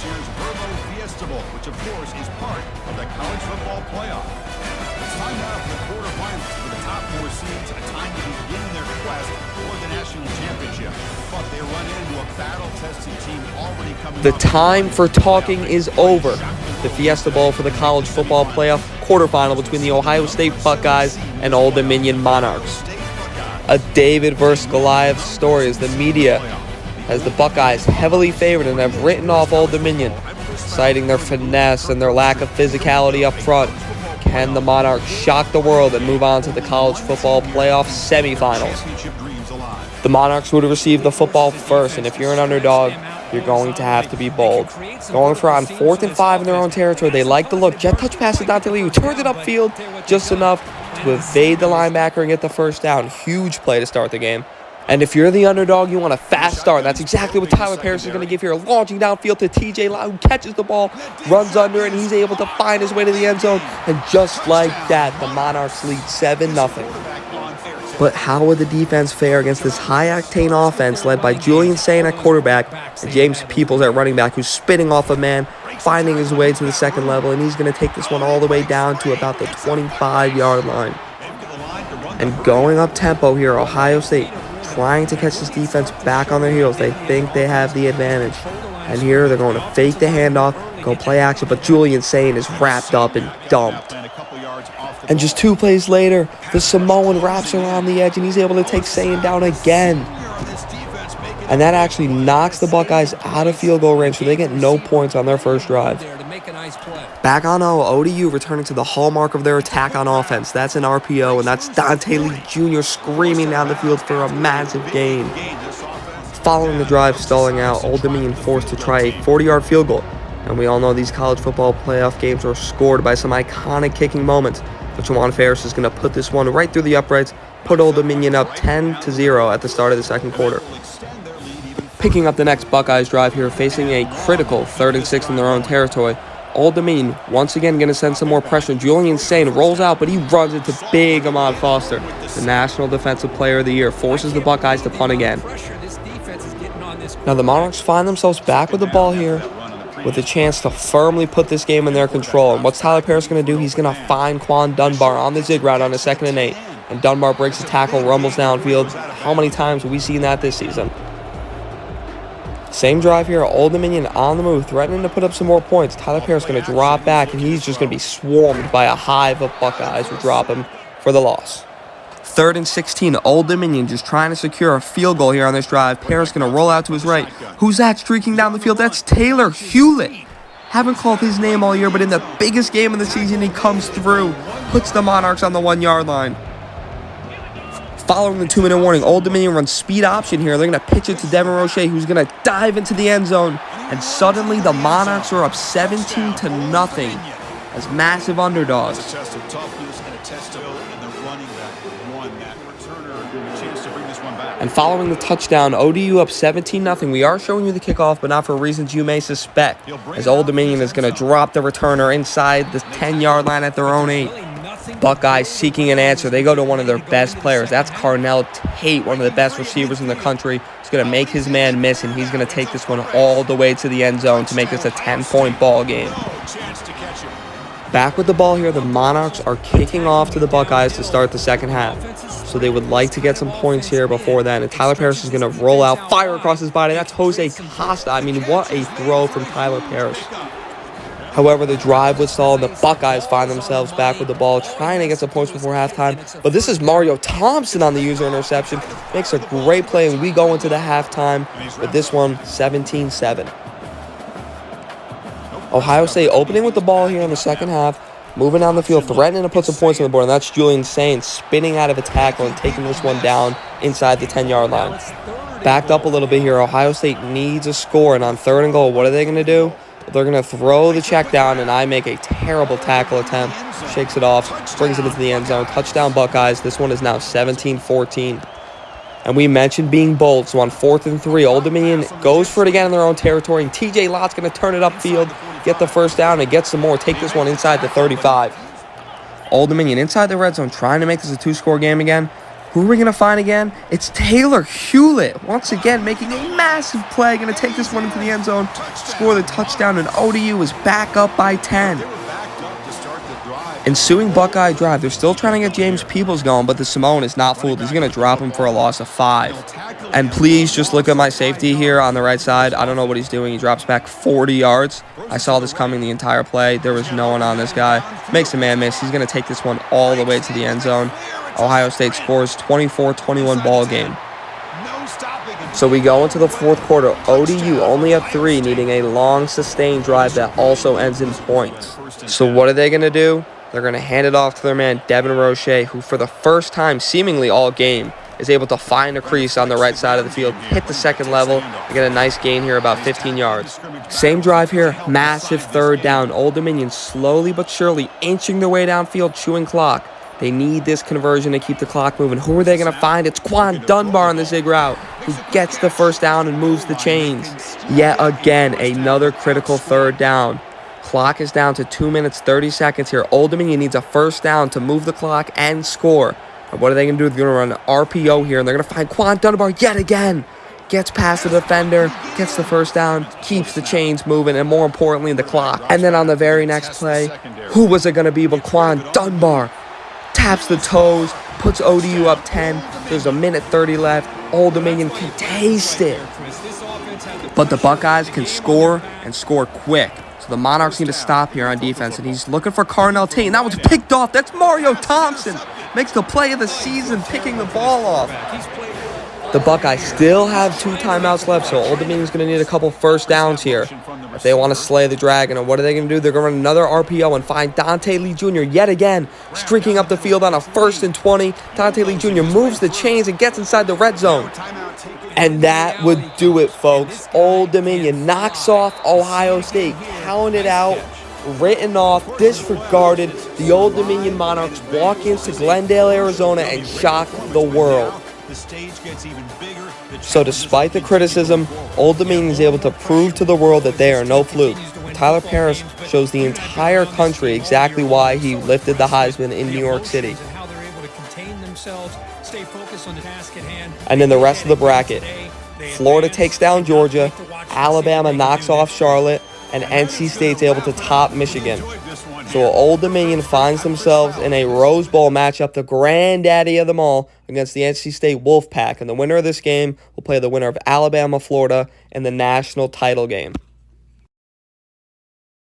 this year's VRBO Fiesta Bowl, which of course is part of the college football playoff. It's time now for the quarterfinals for the top four seeds, a time to begin their quest for the national championship. But they run into a battle-tested team already coming. The time for talking is over. The Fiesta Bowl for the college football playoff quarterfinal between the Ohio State Buckeyes and Old Dominion Monarchs. A David versus Goliath story as the media has the Buckeyes heavily favored and have written off Old Dominion, citing their finesse and their lack of physicality up front. Can the Monarchs shock the world and move on to the college football playoff semifinals? The Monarchs would receive the football first, and if you're an underdog, you're going to have to be bold. Going for on 4th and 5 in their own territory, they like the look. Jet touch pass to Dante Lee, who turns it upfield just enough to evade the linebacker and get the first down. Huge play to start the game. And if you're the underdog, you want a fast start. That's exactly what Tyler Parris is going to give here. Launching downfield to TJ Lott, who catches the ball, runs under, and he's able to find his way to the end zone. And just like that, the Monarchs lead 7-0. But how would the defense fare against this high-octane offense led by Julian Sain at quarterback and James Peoples at running back, who's spitting off a man, finding his way to the second level, and he's going to take this one all the way down to about the 25-yard line. And going up tempo here, Ohio State trying to catch this defense back on their heels. They think they have the advantage. And here they're going to fake the handoff, go play action, but Julian Sain is wrapped up and dumped. And just 2 plays later, the Samoan wraps around the edge, and he's able to take Sain down again. And that actually knocks the Buckeyes out of field goal range, so they get no points on their first drive. Back on ODU returning to the hallmark of their attack on offense. That's an RPO, and that's Dante Lee Jr. screaming down the field for a massive gain. Following the drive stalling out, Old Dominion forced to try a 40-yard field goal. And we all know these college football playoff games are scored by some iconic kicking moments. But Juwan Ferris is going to put this one right through the uprights, put Old Dominion up 10-0 at the start of the second quarter. Picking up the next Buckeyes drive here, facing a critical 3rd and 6 in their own territory. Old Dominion once again going to send some more pressure. Julian Sain rolls out, but he runs into big Ahmad Foster. The National Defensive Player of the Year forces the Buckeyes to punt again. Now the Monarchs find themselves back with the ball here with a chance to firmly put this game in their control. And what's Tyler Parris going to do? He's going to find Quan Dunbar on the zig route on a 2nd and 8. And Dunbar breaks the tackle, rumbles downfield. How many times have we seen that this season? Same drive here, Old Dominion on the move, threatening to put up some more points. Tyler Parris going to drop back, and he's just going to be swarmed by a hive of Buckeyes who drop him for the loss. 3rd and 16, Old Dominion just trying to secure a field goal here on this drive. Parris going to roll out to his right. Who's that streaking down the field? That's Taylor Hewlett. Haven't called his name all year, but in the biggest game of the season, he comes through, puts the Monarchs on the 1-yard line. Following the 2-minute warning, Old Dominion runs speed option here. They're going to pitch it to Devin Roche, who's going to dive into the end zone. And suddenly the Monarchs are up 17-0 as massive underdogs. And following the touchdown, ODU up 17-0. We are showing you the kickoff, but not for reasons you may suspect, as Old Dominion is going to drop the returner inside the 10-yard line at their own 8. Buckeyes seeking an answer. They go to one of their best players. That's Carnell Tate, one of the best receivers in the country. He's going to make his man miss, and he's going to take this one all the way to the end zone to make this a 10-point ball game. Back with the ball here, the Monarchs are kicking off to the Buckeyes to start the second half. So they would like to get some points here before then. And Tyler Parris is going to roll out, fire across his body. That's Jose Costa. I mean, what a throw from Tyler Parris. However, the drive would stall, and the Buckeyes find themselves back with the ball, trying to get some points before halftime. But this is Mario Thompson on the user interception. Makes a great play, and we go into the halftime with this one 17-7. Ohio State opening with the ball here in the second half, moving down the field, threatening to put some points on the board, and that's Julian Sain spinning out of a tackle and taking this one down inside the 10-yard line. Backed up a little bit here, Ohio State needs a score, and on 3rd and goal, what are they going to do? They're going to throw the check down, and I make a terrible tackle attempt. Shakes it off, brings it into the end zone. Touchdown Buckeyes. This one is now 17-14. And we mentioned being bold, so on 4th and 3, Old Dominion goes for it again in their own territory, and TJ Lott's going to turn it upfield, get the first down, and get some more. Take this one inside the 35. Old Dominion inside the red zone, trying to make this a 2-score game again. Who are we going to find again? It's Taylor Hewlett, once again making a massive play. Going to take this one into the end zone, score the touchdown, and ODU is back up by 10. Ensuing Buckeye drive, they're still trying to get James Peoples going, but the Samoan is not fooled. He's going to drop him for a loss of 5. And please just look at my safety here on the right side. I don't know what he's doing. He drops back 40 yards. I saw this coming the entire play. There was no one on this guy. Makes a man miss. He's going to take this one all the way to the end zone. Ohio State scores 24-21 ball game. So we go into the fourth quarter. ODU only at 3, needing a long, sustained drive that also ends in points. So what are they going to do? They're going to hand it off to their man, Devin Roche, who for the first time, seemingly all game, is able to find a crease on the right side of the field, hit the second level, and get a nice gain here, about 15 yards. Same drive here, massive third down. Old Dominion slowly but surely inching their way downfield, chewing clock. They need this conversion to keep the clock moving. Who are they going to find? It's Quan Dunbar on the zig route, who gets the first down and moves the chains. Yet again, another critical third down. Clock is down to 2 minutes, 30 seconds here. Old Dominion needs a first down to move the clock and score. And what are they going to do? They're going to run an RPO here, and they're going to find Quan Dunbar yet again. Gets past the defender, gets the first down, keeps the chains moving, and more importantly, the clock. And then on the very next play, who was it going to be but Quan Dunbar? Taps the toes, puts ODU up 10. There's 1:30 left. Old Dominion can taste it. But the Buckeyes can score and score quick. So the Monarchs need to stop here on defense, and he's looking for Carnell Tate, and that one's picked off. That's Mario Thompson. Makes the play of the season, picking the ball off. The Buckeyes still have 2 timeouts left, so Old Dominion's going to need a couple first downs here if they want to slay the Dragon. And what are they going to do? They're going to run another RPO and find Dante Lee Jr. yet again, streaking up the field on a 1st and 20. Dante Lee Jr. moves the chains and gets inside the red zone. And that would do it, folks. Old Dominion knocks off Ohio State, counted out, written off, disregarded. The Old Dominion Monarchs walk into Glendale, Arizona, and shock the world. So despite the criticism, Old Dominion is able to prove to the world that they are no fluke. Tyler Parris shows the entire country exactly why he lifted the Heisman in New York City. And in the rest of the bracket, Florida takes down Georgia, Alabama knocks off Charlotte, and NC State's able to top Michigan. So Old Dominion finds themselves in a Rose Bowl matchup, the granddaddy of them all, against the NC State Wolfpack. And the winner of this game will play the winner of Alabama-Florida in the national title game.